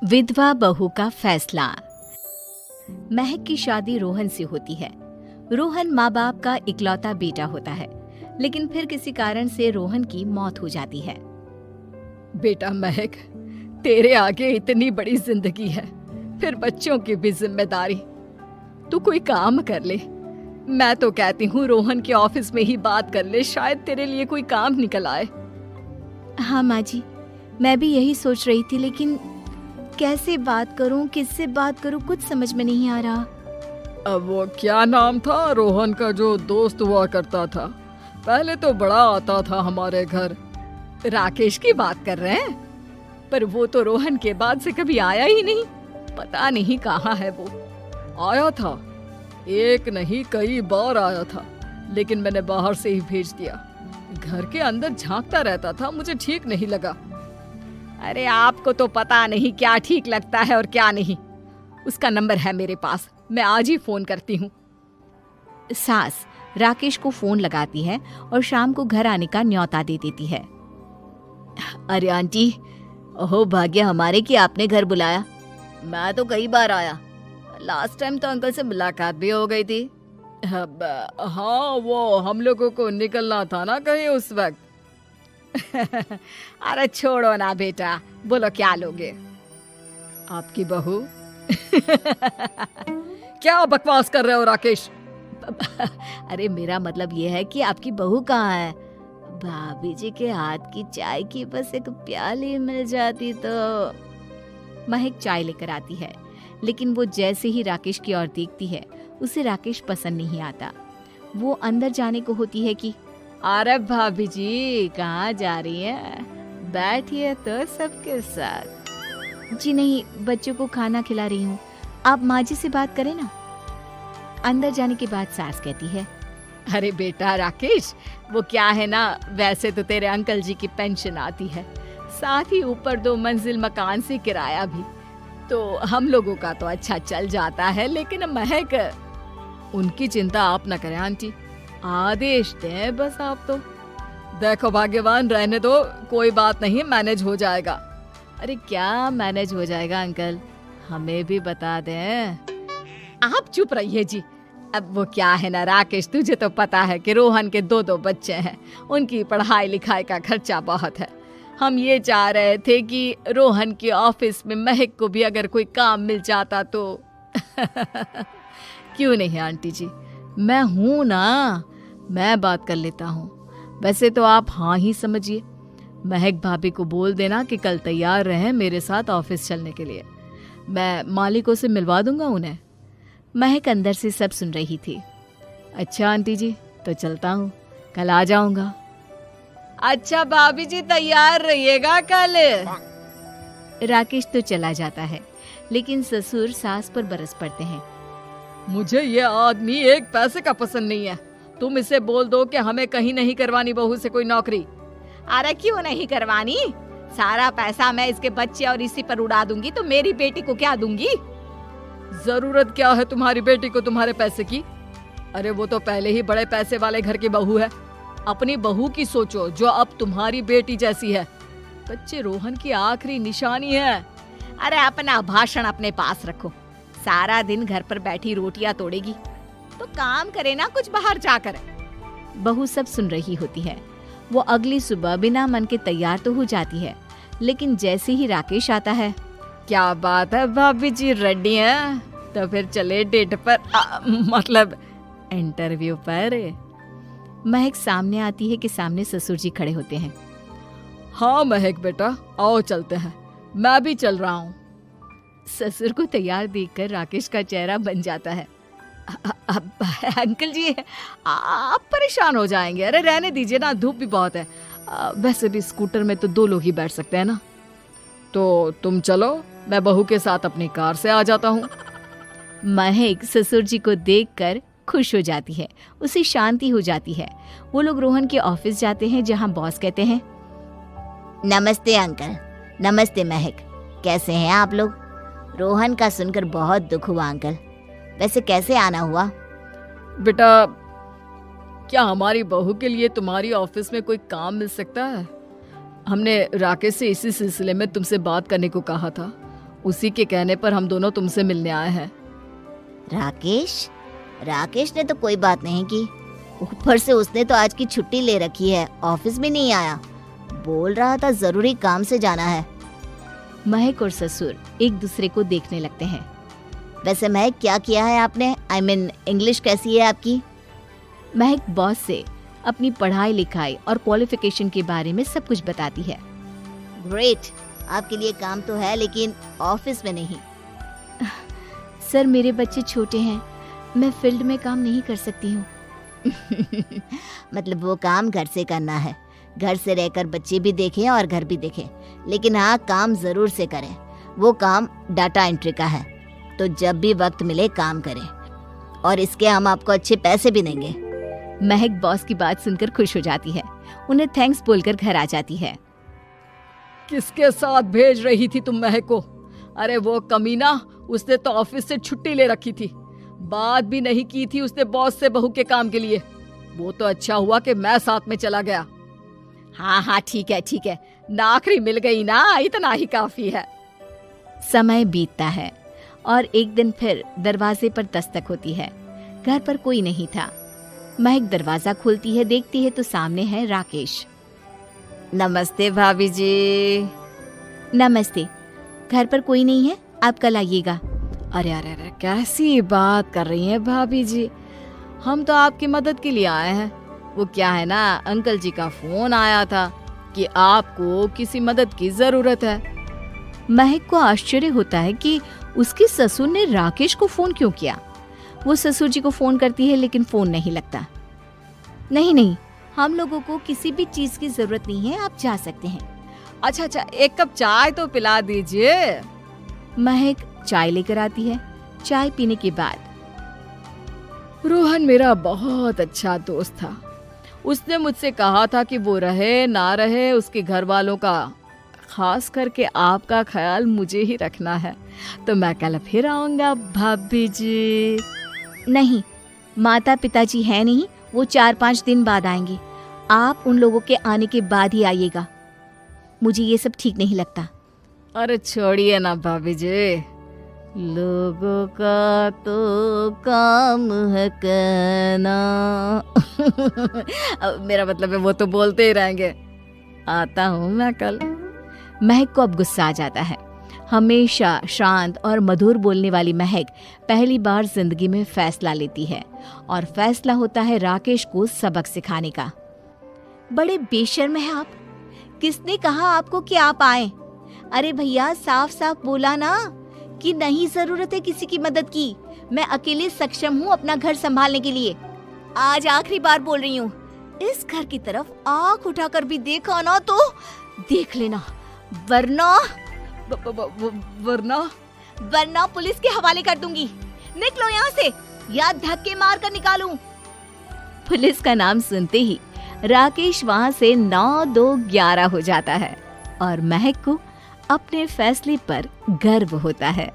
विधवा बहू का फैसला। महक की शादी रोहन से होती है। रोहन माँ बाप का इकलौता बेटा होता है, लेकिन फिर किसी कारण से रोहन की मौत हो जाती है। बेटा महक, तेरे आगे इतनी बड़ी जिंदगी है, फिर बच्चों की भी जिम्मेदारी। तू कोई काम कर ले। मैं तो कहती हूँ रोहन के ऑफिस में ही बात कर ले, शायद तेरे लिए कोई काम निकल आए। हाँ माँ जी, मैं भी यही सोच रही थी, लेकिन कैसे बात करूं, किससे बात करूं, कुछ समझ में नहीं आ रहा। अब वो क्या नाम था रोहन का जो दोस्त हुआ करता था, पहले तो बड़ा आता था हमारे घर। राकेश की बात कर रहे हैं? पर वो तो रोहन के बाद से कभी आया ही नहीं, पता नहीं कहाँ है वो। आया था, एक नहीं कई बार आया था, लेकिन मैंने बाहर से ही भेज दिया। घर के अंदर झांकता रहता था, मुझे ठीक नहीं लगा। अरे आपको तो पता नहीं क्या ठीक लगता है और क्या नहीं। उसका नंबर है मेरे पास, मैं आज ही फोन करती हूँ। सास राकेश को फोन लगाती है और शाम को घर आने का न्योता दे देती है। अरे आंटी, ओहो भाग्य हमारे कि आपने घर बुलाया। मैं तो कई बार आया, लास्ट टाइम तो अंकल से मुलाकात भी हो गई थी। हाँ, वो हम लोगों को निकलना था ना कहीं उस वक्त। अरे छोड़ो ना बेटा, बोलो क्या लोगे? आपकी बहू। क्या बकवास कर रहे हो राकेश? अरे मेरा मतलब ये है कि आपकी बहू कहाँ है? भाभी जी के हाथ की चाय की बस एक प्याली मिल जाती तो। महक चाय लेकर आती है, लेकिन वो जैसे ही राकेश की ओर देखती है, उसे राकेश पसंद नहीं आता। वो अंदर जाने को होती है कि अरे भाभी जी कहाँ जा रही हैं? बैठिए तो सबके साथ। जी नहीं, बच्चों को खाना खिला रही हूँ, आप माँ जी से बात करें ना। अंदर जाने के बाद सास कहती है, अरे बेटा राकेश, वो क्या है ना, वैसे तो तेरे अंकल जी की पेंशन आती है, साथ ही ऊपर 2 मंजिल मकान से किराया भी, तो हम लोगों का तो अच्छा चल जाता है। लेकिन महक, उनकी चिंता आप न करें आंटी, आदेश दें बस आप तो। देखो भाग्यवान, रहने दो, कोई बात नहीं, मैनेज हो जाएगा। अरे क्या मैनेज हो जाएगा अंकल, हमें भी बता दें। आप चुप रहिए जी। अब वो क्या है ना राकेश, तुझे तो पता है कि रोहन के 2 बच्चे हैं, उनकी पढ़ाई लिखाई का खर्चा बहुत है। हम ये चाह रहे थे कि रोहन के ऑफिस में महक को भी अगर कोई काम मिल जाता तो। क्यों नहीं आंटी जी, मैं हूं ना, मैं बात कर लेता हूँ। वैसे तो आप हाँ ही समझिए। महक भाभी को बोल देना कि कल तैयार रहें मेरे साथ ऑफिस चलने के लिए। मैं मालिकों से मिलवा दूंगा उन्हें। महक अंदर से सब सुन रही थी। अच्छा आंटी जी, तो चलता हूँ, कल आ जाऊंगा। अच्छा भाभी जी, तैयार रहिएगा कल। राकेश तो चला जाता है, लेकिन ससुर सास पर बरस पड़ते हैं। मुझे ये आदमी एक पैसे का पसंद नहीं है। तुम इसे बोल दो कि हमें कहीं नहीं करवानी बहू से कोई नौकरी। अरे क्यों नहीं करवानी? सारा पैसा मैं इसके बच्चे और इसी पर उड़ा दूंगी, तो मेरी बेटी को क्या दूंगी? जरूरत क्या है तुम्हारी बेटी को तुम्हारे पैसे की? अरे वो तो पहले ही बड़े पैसे वाले घर की बहू है। अपनी बहू की सोचो जो अब तुम्हारी बेटी जैसी है। बच्चे रोहन की आखिरी निशानी है। अरे अपना भाषण अपने पास रखो। सारा दिन घर पर बैठी रोटियां तोड़ेगी, तो काम करे ना कुछ बाहर जाकर। बहू सब सुन रही होती है। वो अगली सुबह बिना मन के तैयार तो हो जाती है, लेकिन जैसे ही राकेश आता है, क्या बात है भाभी जी, रेडी हैं? तो फिर चले डेट पर, मतलब इंटरव्यू पर। महक सामने आती है कि सामने ससुर जी खड़े होते हैं। हाँ महक बेटा, आओ चलते हैं, मैं भी चल रहा हूँ। ससुर को तैयार देखकर राकेश का चेहरा बन जाता है। अंकल जी, आप परेशान हो जाएंगे। अरे रहने दीजिए ना, धूप भी बहुत है। वैसे भी स्कूटर में तो 2 लोग ही बैठ सकते हैं ना। तो तुम चलो, मैं बहू के साथ अपनी कार से आ जाता हूँ। महक ससुर जी को देखकर खुश हो जाती है, उसे शांति हो जाती है। वो लोग रोहन के ऑफिस जाते हैं, जहाँ बॉस कहते हैं, नमस्ते अंकल। नमस्ते महक, कैसे हैं आप लोग? रोहन का सुनकर बहुत दुख हुआ अंकल। वैसे कैसे आना हुआ? बेटा, क्या हमारी बहू के लिए तुम्हारी ऑफिस में कोई काम मिल सकता है? हमने राकेश से इसी सिलसिले में तुमसे बात करने को कहा था। उसी के कहने पर हम दोनों तुमसे मिलने आए हैं। राकेश ने तो कोई बात नहीं की, ऊपर से उसने तो आज की छुट्टी ले रखी है, ऑफिस भी नहीं आया। बोल रहा था जरूरी काम से जाना है। महक और ससुर एक दूसरे को देखने लगते हैं। वैसे महक, क्या किया है आपने? I mean, इंग्लिश कैसी है आपकी? महक बॉस से अपनी पढ़ाई लिखाई और क्वालिफिकेशन के बारे में सब कुछ बताती है। ग्रेट, आपके लिए काम तो है लेकिन ऑफिस में नहीं। सर, मेरे बच्चे छोटे हैं, मैं फील्ड में काम नहीं कर सकती हूँ। मतलब वो काम घर से करना है, घर से रहकर बच्चे भी देखें और घर भी देखें, लेकिन हाँ, काम जरूर से करें। वो काम डाटा एंट्री का है, तो जब भी वक्त मिले काम करें, और इसके हम आपको अच्छे पैसे भी देंगे। महक बॉस की बात सुनकर खुश हो जाती है, उन्हें थैंक्स बोलकर घर आ जाती है। किसके साथ भेज रही थी तुम महक को? अरे वो कमीना, उसने तो ऑफिस से छुट्टी ले रखी थी, बात भी नहीं की थी उसने बॉस से बहू के काम के लिए। वो तो अच्छा हुआ कि मैं साथ में चला गया। हाँ, ठीक है, नौकरी मिल गई ना, इतना ही काफी है। समय बीतता है और एक दिन फिर दरवाजे पर दस्तक होती है। घर पर कोई नहीं था। महक दरवाजा खोलती है, देखती है तो सामने है राकेश। नमस्ते भाभी जी। नमस्ते, घर पर कोई नहीं है, आप कल आइएगा। अरे अरे अरे, कैसी बात कर रही हैं भाभी जी, हम तो आपकी मदद के लिए आए हैं। वो क्या है ना, अंकल जी का फोन आया था कि आपको किसी मदद की जरूरत है। महक को आश्चर्य होता है कि उसके ससुर ने राकेश को फोन क्यों किया। वो ससुर जी को फोन करती है लेकिन फोन नहीं लगता। नहीं, हम लोगों को किसी भी चीज की जरूरत नहीं है, आप जा सकते हैं। अच्छा, एक कप चाय तो पिला दीजिए। महक चाय लेकर आती है। चाय पीने के बाद, रोहन मेरा बहुत अच्छा दोस्त था, उसने मुझसे कहा था कि वो रहे ना रहे, उसके घर वालों का, खास करके आपका ख्याल मुझे ही रखना है, तो मैं कल फिर आऊंगा भाभी जी। नहीं, माता पिताजी है नहीं, वो 4-5 दिन बाद आएंगे। आप उन लोगों के आने के बाद ही आइएगा, मुझे ये सब ठीक नहीं लगता। अरे छोड़िए ना भाभी जी, लोगों का तो काम है कहना। मेरा मतलब है वो तो बोलते ही रहेंगे। आता हूँ मैं कल। महक को अब गुस्सा आ जाता है। हमेशा शांत और मधुर बोलने वाली महक पहली बार जिंदगी में फैसला लेती है, और फैसला होता है राकेश को सबक सिखाने का। बड़े बेशर्म हैं आप, किसने कहा आपको कि आप आए? अरे भैया, साफ साफ बोला ना कि नहीं जरूरत है किसी की मदद की, मैं अकेले सक्षम हूँ अपना घर संभालने के लिए। आज आखिरी बार बोल रही हूँ, इस घर की तरफ आंख उठाकर भी देखा ना तो देख लेना, वरना पुलिस के हवाले कर दूंगी। निकलो यहाँ से, या धक्के मार कर निकालूं। पुलिस का नाम सुनते ही राकेश वहाँ से 9-2-11 हो जाता है, और महक को अपने फैसले पर गर्व होता है।